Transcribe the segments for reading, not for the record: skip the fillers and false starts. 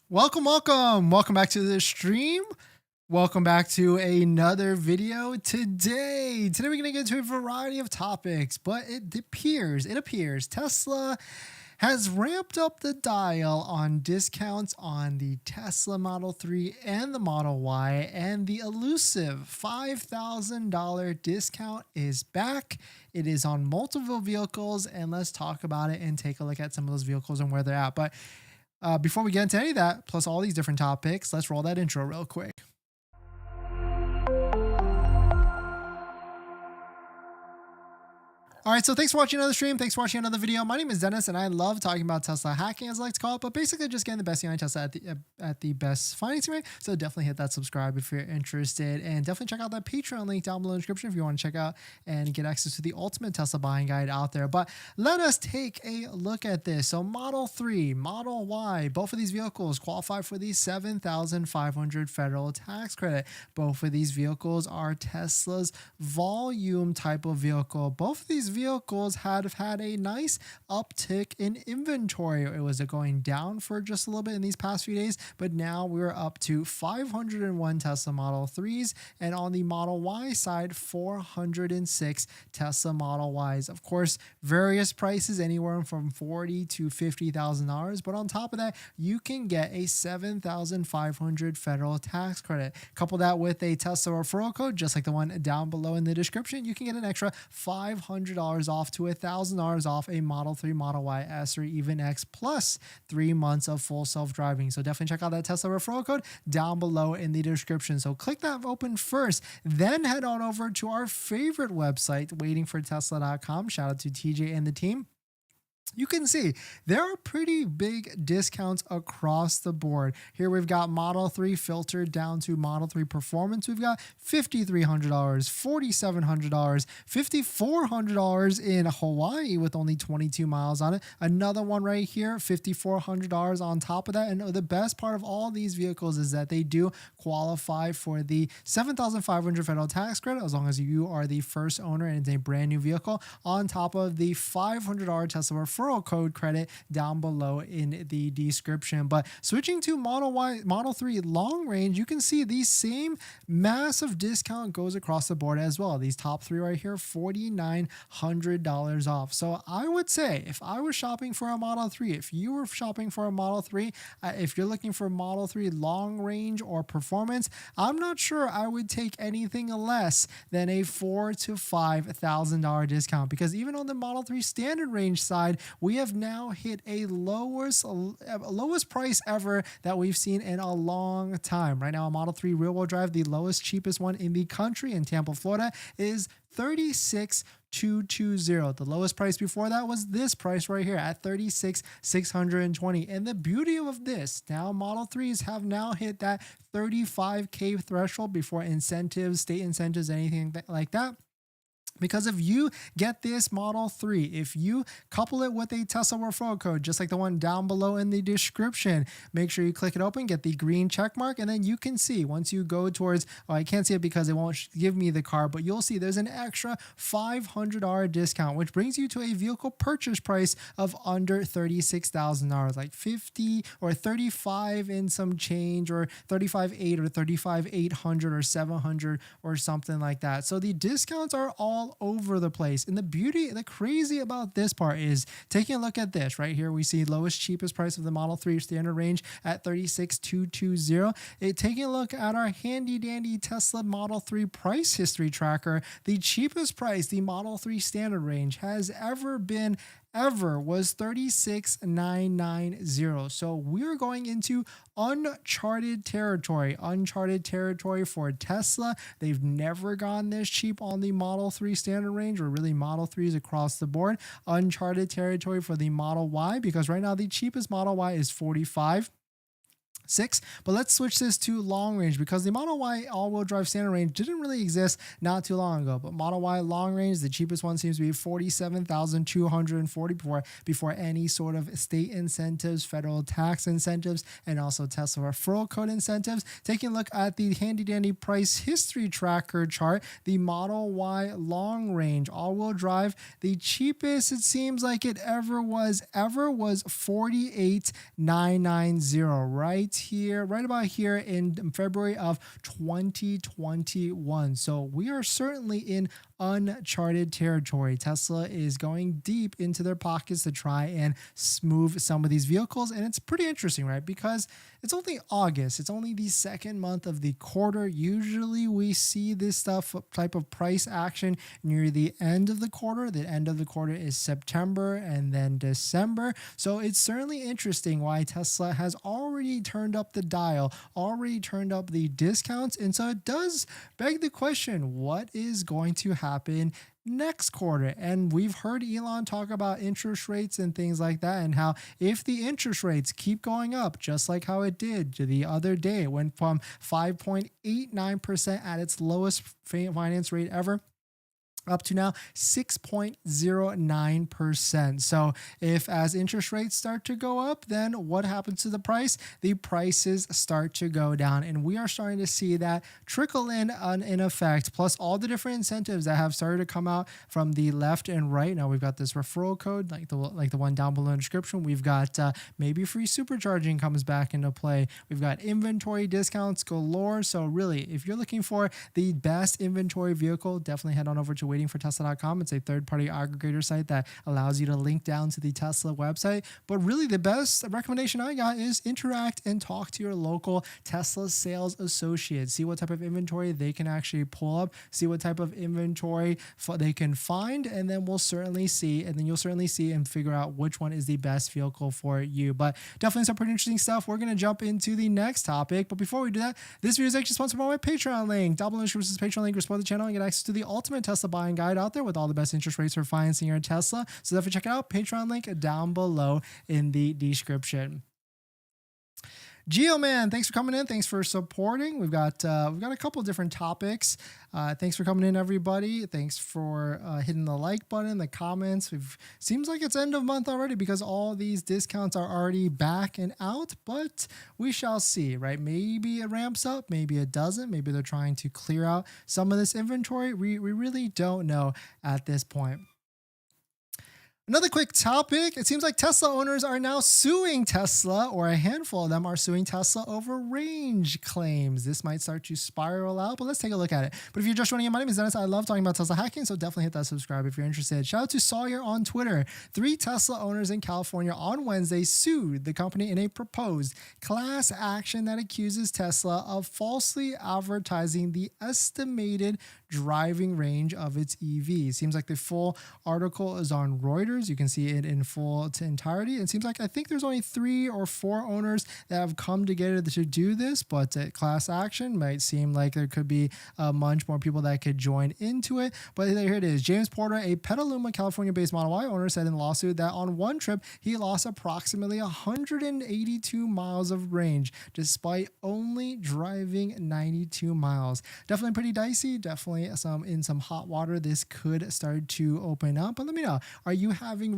Welcome back to the stream. Welcome back to another video. Today we're gonna get into a variety of topics, but it appears Tesla has ramped up the dial on discounts on the Tesla Model 3 and the Model Y, and the elusive $5,000 discount is back. It is on multiple vehicles, and let's talk about it and take a look at some of those vehicles and where they're at. But before we get into any of that, plus all these different topics, let's roll that intro real quick. All right, so thanks for watching another stream. Thanks for watching another video. My name is Dennis, and I love talking about Tesla hacking, as I like to call it, but basically just getting the best on Tesla at the best financing rate. So definitely hit that subscribe if you're interested, and definitely check out that Patreon link down below in the description if you want to check out and get access to the ultimate Tesla buying guide out there. But let us take a look at this. So Model 3, Model Y, both of these vehicles qualify for the $7,500 federal tax credit. Both of these vehicles are Tesla's volume type of vehicle. Both of these vehicles had a nice uptick in inventory. It was going down for just a little bit in these past few days, but now we're up to 501 Tesla Model 3s, and on the Model Y side, 406 Tesla Model Ys. Of course, various prices anywhere from $40,000 to $50,000, but on top of that, you can get a $7,500 federal tax credit. Couple that with a Tesla referral code, just like the one down below in the description, you can get an extra $500 off to $1,000 off a Model 3, Model Y, S, or even X, plus 3 months of full self-driving. So definitely check out that Tesla referral code down below in the description. So click that open first, then head on over to our favorite website, waitingfortesla.com. Shout out to TJ and the team. You can see there are pretty big discounts across the board. Here we've got Model 3 filtered down to Model 3 Performance. We've got $5,300, $4,700, $5,400 in Hawaii with only 22 miles on it. Another one right here, $5,400 on top of that. And the best part of all these vehicles is that they do qualify for the $7,500 federal tax credit as long as you are the first owner and it's a brand new vehicle, on top of the $500 Tesla referral code credit down below in the description. But switching to Model 3 long range, you can see the same massive discount goes across the board as well. These top three right here, $4,900 off. So I would say if I was shopping for a Model 3, if you were shopping for a Model 3, if you're looking for Model 3 long range or performance, I'm not sure I would take anything less than a $4,000 to $5,000 discount, because even on the Model 3 standard range side, we have now hit a lowest price ever that we've seen in a long time. Right now, a Model 3 rear-wheel drive, the lowest, cheapest one in the country in Tampa, Florida, is $36,220. The lowest price before that was this price right here at $36,620. And the beauty of this, now Model 3s have now hit that $35K threshold before incentives, state incentives, anything like that. Because if you get this Model 3, if you couple it with a Tesla referral code, just like the one down below in the description, make sure you click it open, get the green check mark, and then you can see once you go towards, oh, I can't see it because it won't give me the car, but you'll see there's an extra $500 discount, which brings you to a vehicle purchase price of under $36,000, like 50 or 35 in some change, or 35,800 or 35,800 or 700 or something like that. So the discounts are all over the place. And the crazy about this part is taking a look at this right here. We see lowest, cheapest price of the Model 3 standard range at $36,220. Taking a look at our handy dandy Tesla Model 3 price history tracker, the cheapest price the Model 3 standard range has ever was $36,990. So we're going into uncharted territory for Tesla. They've never gone this cheap on the Model 3 standard range, or really Model 3s across the board. Uncharted territory for the Model Y, because right now the cheapest Model Y is $45,600. But let's switch this to long range, because the Model Y all-wheel drive standard range didn't really exist not too long ago. But Model Y long range, the cheapest one seems to be $47,240 before any sort of state incentives, federal tax incentives, and also Tesla referral code incentives. Taking a look at the handy dandy price history tracker chart, the Model Y long range all-wheel drive, the cheapest it seems like it ever was $48,990, right right here, right about here in February of 2021. So we are certainly in uncharted territory. Tesla is going deep into their pockets to try and move some of these vehicles. And it's pretty interesting, right? Because it's only August. It's only the second month of the quarter. Usually we see this type of price action near the end of the quarter. The end of the quarter is September and then December. So it's certainly interesting why Tesla has already turned up the dial, already turned up the discounts. And so it does beg the question, what is going to happen next quarter? And we've heard Elon talk about interest rates and things like that, and how if the interest rates keep going up, just like how it did the other day, it went from 5.89% at its lowest finance rate ever up to now 6.09%. So if as interest rates start to go up, then what happens to the price? The prices start to go down. And we are starting to see that trickle in effect, plus all the different incentives that have started to come out from the left and right. Now we've got this referral code, like the one down below in the description. We've got maybe free supercharging comes back into play. We've got inventory discounts galore. So really, if you're looking for the best inventory vehicle, definitely head on over to waitingfortesla.com. It's a third-party aggregator site that allows you to link down to the Tesla website. But really the best recommendation I got is interact and talk to your local Tesla sales associate. See what type of inventory they can actually pull up, see what type of inventory they can find, and then you'll certainly see and figure out which one is the best vehicle for you. But definitely some pretty interesting stuff. We're going to jump into the next topic. But before we do that, this video is actually sponsored by my Patreon link. Down below in the description is Patreon link. Support the channel and get access to the ultimate Tesla buying guide out there with all the best interest rates for financing your Tesla. So definitely check it out. Patreon link down below in the description. Geoman, thanks for coming in. Thanks for supporting. We've got a couple of different topics. Thanks for coming in, everybody. Thanks for hitting the like button, the comments. Seems like it's end of month already because all these discounts are already back and out, but we shall see, right? Maybe it ramps up, maybe it doesn't. Maybe they're trying to clear out some of this inventory. We really don't know at this point. Another quick topic. It seems like Tesla owners are now suing Tesla, or a handful of them are suing Tesla over range claims. This might start to spiral out, but let's take a look at it. But if you're just joining in, my name is Dennis. I love talking about Tesla hacking, so definitely hit that subscribe if you're interested. Shout out to Sawyer on Twitter. 3 Tesla owners in California on Wednesday sued the company in a proposed class action that accuses Tesla of falsely advertising the estimated driving range of its EV. Seems like the full article is on Reuters. You can see it in full to entirety. It seems like I think there's only 3 or 4 owners that have come together to do this, but class action might seem like there could be a bunch more people that could join into it. But here it is. James Porter, a Petaluma, California-based Model Y owner, said in the lawsuit that on one trip he lost approximately 182 miles of range despite only driving 92 miles. Definitely pretty dicey. Definitely some hot water. This could start to open up. But let me know, are you having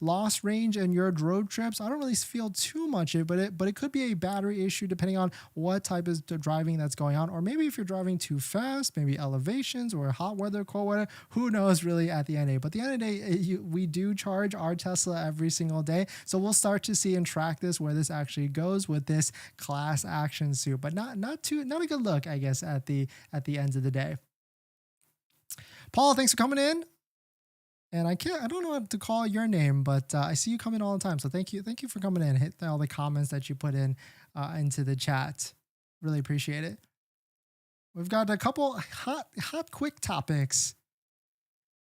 lost range in your road trips? I don't really feel too much but it could be a battery issue depending on what type of driving that's going on, or maybe if you're driving too fast, maybe elevations or hot weather, cold weather, who knows really at the end of the day. But at the end of the day, we do charge our Tesla every single day, so we'll start to see and track this where this actually goes with this class action suit, but not a good look, I guess, at the end of the day. Paul, thanks for coming in. And I don't know what to call your name, but I see you coming all the time. So thank you for coming in. Hit all the comments that you put in into the chat. Really appreciate it. We've got a couple hot quick topics.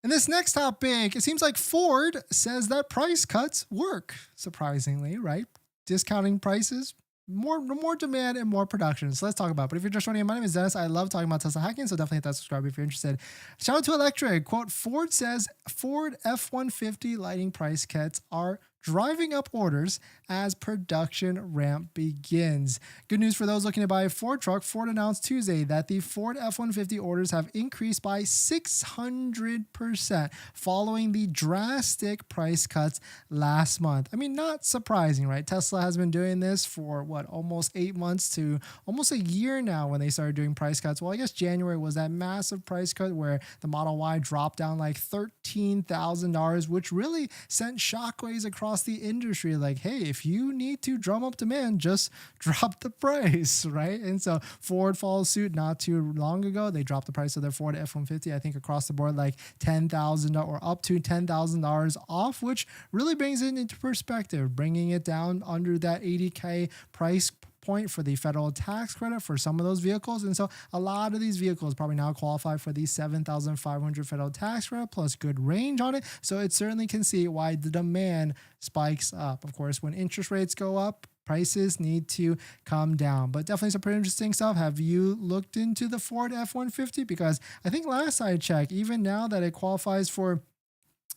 In this next topic, it seems like Ford says that price cuts work. Surprisingly, right? Discounting prices, more demand and more production. So let's talk about it. But if you're just joining in, my name is Dennis. I love talking about Tesla hacking, so definitely hit that subscribe if you're interested. Shout out to Electric. Quote, Ford says Ford F-150 lighting price cuts are driving up orders as production ramp begins. Good news for those looking to buy a Ford truck. Ford announced Tuesday that the Ford F-150 orders have increased by 600% following the drastic price cuts last month. I mean, not surprising, right? Tesla has been doing this for almost 8 months to almost a year now when they started doing price cuts. Well, I guess January was that massive price cut where the Model Y dropped down like $13,000, which really sent shockwaves across across the industry, like, hey, if you need to drum up demand, just drop the price, right? And so Ford follows suit not too long ago. They dropped the price of their Ford F-150, I think across the board, like $10,000 or up to $10,000 off, which really brings it into perspective, bringing it down under that $80K price point for the federal tax credit for some of those vehicles. And so a lot of these vehicles probably now qualify for the $7,500 federal tax credit plus good range on it. So it certainly can see why the demand spikes up. Of course, when interest rates go up, prices need to come down. But definitely some pretty interesting stuff. Have you looked into the Ford F-150? Because I think last I checked, even now that it qualifies for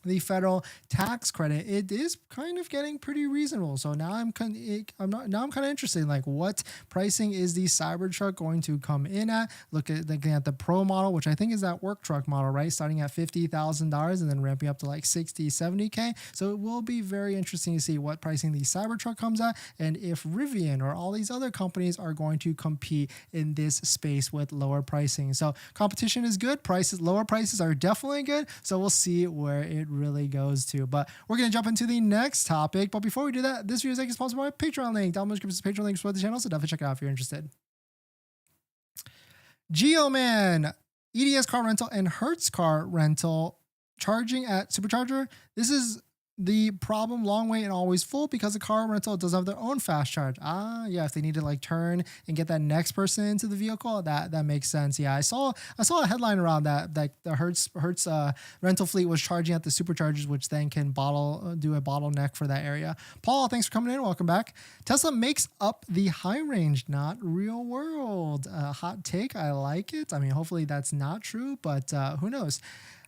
the federal tax credit, it is kind of getting pretty reasonable. So now I'm kind of interested in like what pricing is the Cybertruck going to come in at. Looking at the Pro model, which I think is that work truck model, right? Starting at $50,000 and then ramping up to like 60, 70K. So it will be very interesting to see what pricing the Cybertruck comes at and if Rivian or all these other companies are going to compete in this space with lower pricing. So competition is good. Lower prices are definitely good. So we'll see where it really goes to. But we're going to jump into the next topic. But before we do that, this video is sponsored by my Patreon link. Down below in the description is Patreon link for the channel, so definitely check it out if you're interested. Geoman, EDS car rental and Hertz car rental charging at Supercharger. This is the problem, long wait and always full, because the car rental does have their own fast charge. Yeah, if they need to like turn and get that next person into the vehicle, that makes sense. Yeah, I saw a headline around that the Hertz rental fleet was charging at the superchargers, which then can do a bottleneck for that area. Paul, thanks for coming in. Welcome back. Tesla makes up the high range, not real world. Hot take. I like it. I mean, hopefully that's not true, but who knows?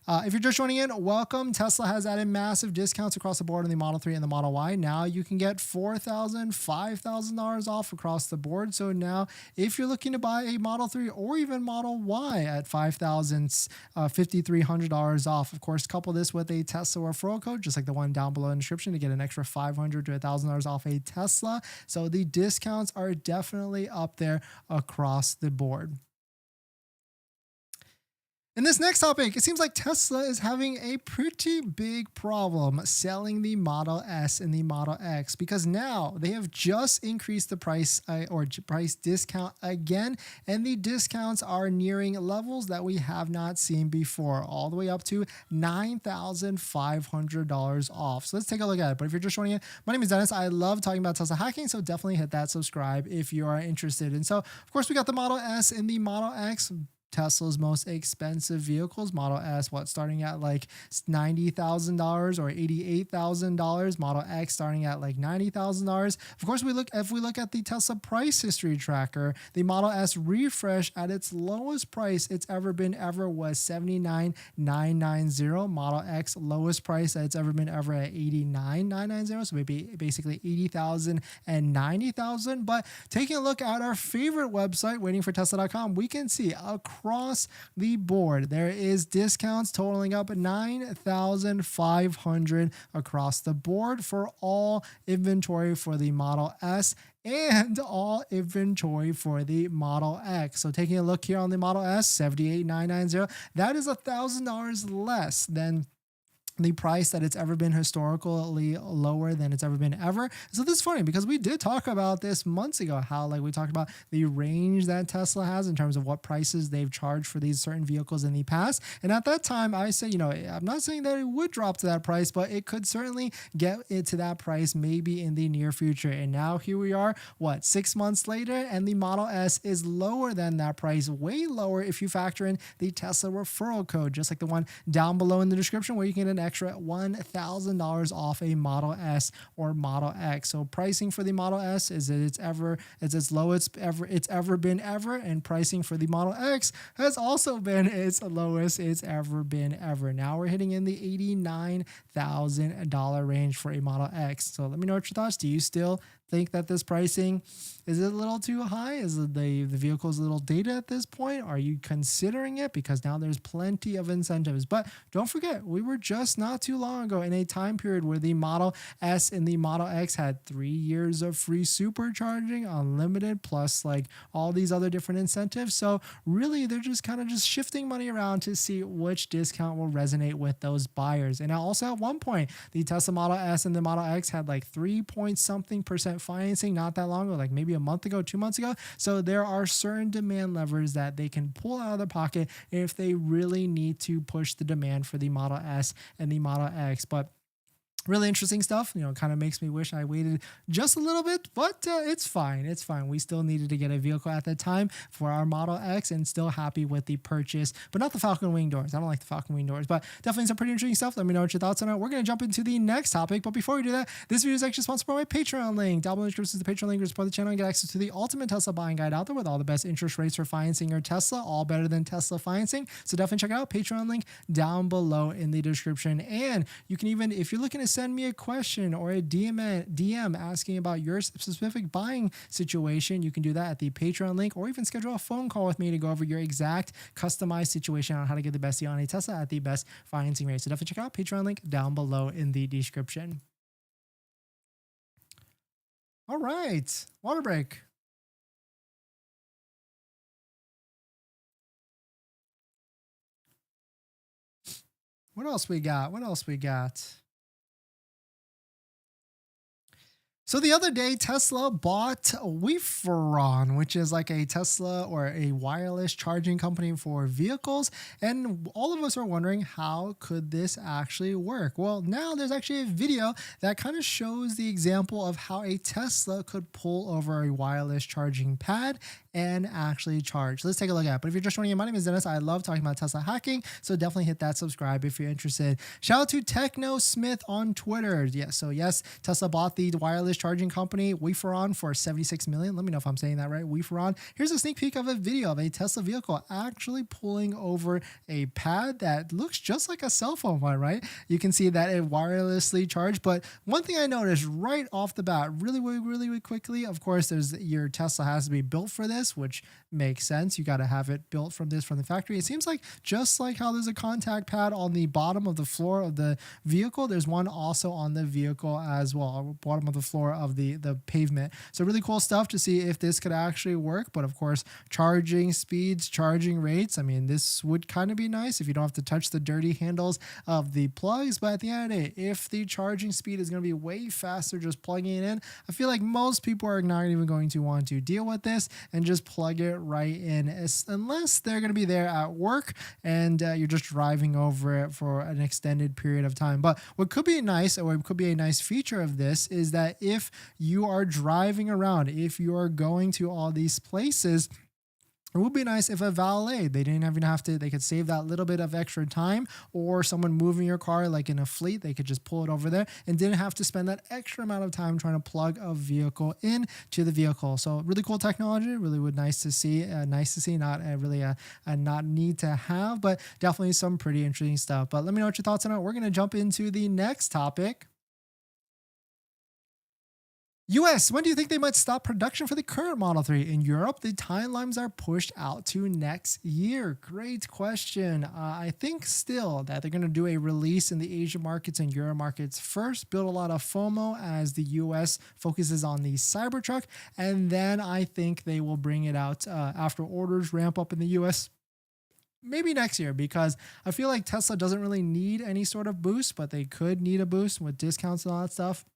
If you're just joining in, welcome. Tesla has added massive discounts across the board on the Model 3 and the Model Y. Now you can get $4,000, $5,000 off across the board. So now if you're looking to buy a Model 3 or even Model Y at $5,000, $5,300 off, of course, couple this with a Tesla referral code, just like the one down below in the description, to get an extra $500 to $1,000 off a Tesla. So the discounts are definitely up there across the board. In this next topic, it seems like Tesla is having a pretty big problem selling the Model S and the Model X, because now they have just increased the price or price discount again, and the discounts are nearing levels that we have not seen before, all the way up to $9,500 off. So let's take a look at it. But if you're just joining in, my name is Dennis. I love talking about Tesla hacking, so definitely hit that subscribe if you are interested. And so, of course, we got the Model S and the Model X, Tesla's most expensive vehicles. Model S, starting at like $90,000 or $88,000. Model X starting at like $90,000. Of course, if we look at the Tesla price history tracker, the Model S refresh at its lowest price it's ever been was $79,990. Model X lowest price that it's ever been at $89,990. So maybe basically $80,000 and $90,000. But taking a look at our favorite website, waitingfortesla.com, we can see across the board there is discounts totaling up $9,500 across the board for all inventory for the Model S and all inventory for the Model X. So taking a look here on the Model S, $78,990, that is $1,000 less than the price that it's ever been, historically lower than it's ever been ever. So this is funny because we did talk about this months ago, how like we talked about the range that Tesla has in terms of what prices they've charged for these certain vehicles in the past. And at that time I said, I'm not saying that it would drop to that price, but it could certainly get it to that price maybe in the near future. And now here we are, 6 months later, and the Model S is lower than that price, way lower if you factor in the Tesla referral code, just like the one down below in the description, where you can get an extra $1,000 off a Model S or Model X. So pricing for the Model S is its lowest it's ever been, and pricing for the Model X has also been its lowest it's ever been. Now we're hitting in the $89,000 range for a Model X. So let me know what your thoughts. Do you still think that this pricing is it a little too high? Is the vehicle's a little dated at this point? Are you considering it? Because now there's plenty of incentives. But don't forget, we were just not too long ago in a time period where the Model S and the Model X had 3 years of free supercharging, unlimited, plus like all these other different incentives. So really, they're just kind of just shifting money around to see which discount will resonate with those buyers. And also at one point, the Tesla Model S and the Model X had like 3 point something% financing not that long ago, like maybe a month ago, 2 months ago. So there are certain demand levers that they can pull out of their pocket if they really need to push the demand for the Model S and the Model X. But really interesting stuff, kind of makes me wish I waited just a little bit, but it's fine. It's fine. We still needed to get a vehicle at that time for our Model X and still happy with the purchase, but not the Falcon Wing doors. I don't like the Falcon Wing doors, but definitely some pretty interesting stuff. Let me know what your thoughts on it. We're going to jump into the next topic, but before we do that, this video is actually sponsored by my Patreon link. Down below in the description is the Patreon link to support the channel and get access to the ultimate Tesla buying guide out there with all the best interest rates for financing your Tesla, all better than Tesla financing. So definitely check it out. Patreon link down below in the description. And you can even, if you're looking to send me a question or a DM asking about your specific buying situation, you can do that at the Patreon link, or even schedule a phone call with me to go over your exact customized situation on how to get the best deal on a Tesla at the best financing rate. So definitely check out Patreon link down below in the description. All right, water break. What else we got? So the other day, Tesla bought REFERRAL, which is like a Tesla or a wireless charging company for vehicles. And all of us are wondering, how could this actually work? Well, now there's actually a video that kind of shows the example of how a Tesla could pull over a wireless charging pad and actually charge. Let's take a look at it. But if you're just joining in, my name is Dennis. I love talking about Tesla hacking, so definitely hit that subscribe if you're interested. Shout out to Techno Smith on Twitter. Yes, Tesla bought the wireless charging company REFERRAL for $76 million. Let me know if I'm saying that right. REFERRAL. Here's a sneak peek of a video of a Tesla vehicle actually pulling over a pad that looks just like a cell phone one, right? You can see that it wirelessly charged. But one thing I noticed right off the bat, really quickly, of course, your Tesla has to be built for this, which makes sense. You got to have it built from the factory. It seems like just like how there's a contact pad on the bottom of the floor of the vehicle, there's one also on the vehicle as well, bottom of the floor of the pavement. So really cool stuff to see if this could actually work. But of course, charging speeds, charging rates, I mean, this would kind of be nice if you don't have to touch the dirty handles of the plugs. But at the end of the day, if the charging speed is going to be way faster just plugging it in, I feel like most people are not even going to want to deal with this and just plug it right in, unless they're going to be there at work and you're just driving over it for an extended period of time. But what could be nice, or what could be a nice feature of this, is that if you are driving around, if you are going to all these places, it would be nice if a valet, they didn't even have to, they could save that little bit of extra time, or someone moving your car like in a fleet, they could just pull it over there and didn't have to spend that extra amount of time trying to plug a vehicle in to the vehicle. So really cool technology, really would nice to see, not really a not need to have, but definitely some pretty interesting stuff. But let me know what your thoughts on it. We're going to jump into the next topic. US, when do you think they might stop production for the current Model 3? In Europe, the timelines are pushed out to next year. Great question. I think still that they're going to do a release in the Asian markets and Euro markets first, build a lot of FOMO as the US focuses on the Cybertruck, and then I think they will bring it out after orders ramp up in the US. Maybe next year, because I feel like Tesla doesn't really need any sort of boost, but they could need a boost with discounts and all that stuff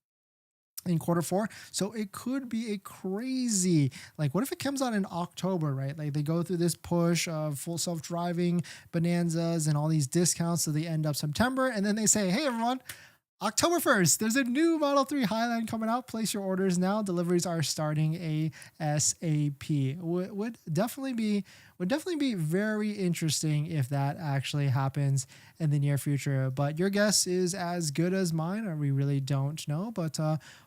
in Q4. So it could be a crazy, like, what if it comes out in October, right? Like they go through this push of full self-driving bonanzas and all these discounts, so they end up September, and then they say, hey everyone, October 1st, there's a new Model 3 Highline coming out. Place your orders now. Deliveries are starting ASAP. Would definitely be very interesting if that actually happens in the near future. But your guess is as good as mine, or we really don't know. But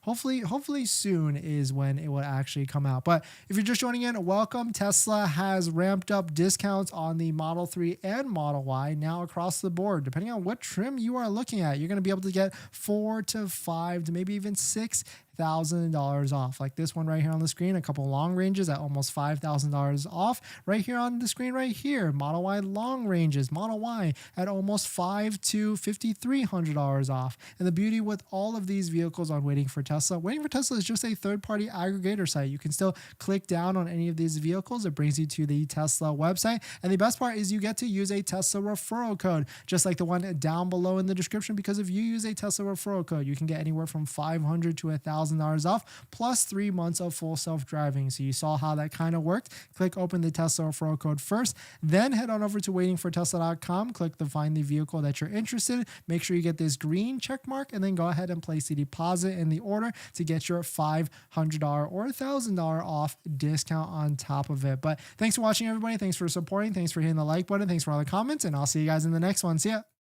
hopefully soon is when it will actually come out. But if you're just joining in, welcome. Tesla has ramped up discounts on the Model 3 and Model Y now across the board. Depending on what trim you are looking at, you're going to be able to get 4 to 5 to maybe even 6 $1,000 off. Like this one right here on the screen, a couple long ranges at almost $5,000 off. Right here on the screen right here, Model Y long ranges, Model Y at almost $500 to $5,300 off. And the beauty with all of these vehicles on Waiting for Tesla is just a third-party aggregator site. You can still click down on any of these vehicles. It brings you to the Tesla website. And the best part is you get to use a Tesla referral code, just like the one down below in the description, because if you use a Tesla referral code, you can get anywhere from $500 to $1,000 off, plus 3 months of full self-driving. So you saw how that kind of worked. Click open the Tesla referral code first, then head on over to waitingfortesla.com, click the find the vehicle that you're interested in. Make sure you get this green check mark, and then go ahead and place the deposit in the order to get your $500 or $1,000 off discount on top of it. But thanks for watching, everybody. Thanks for supporting. Thanks for hitting the like button. Thanks for all the comments, and I'll see you guys in the next one. See ya.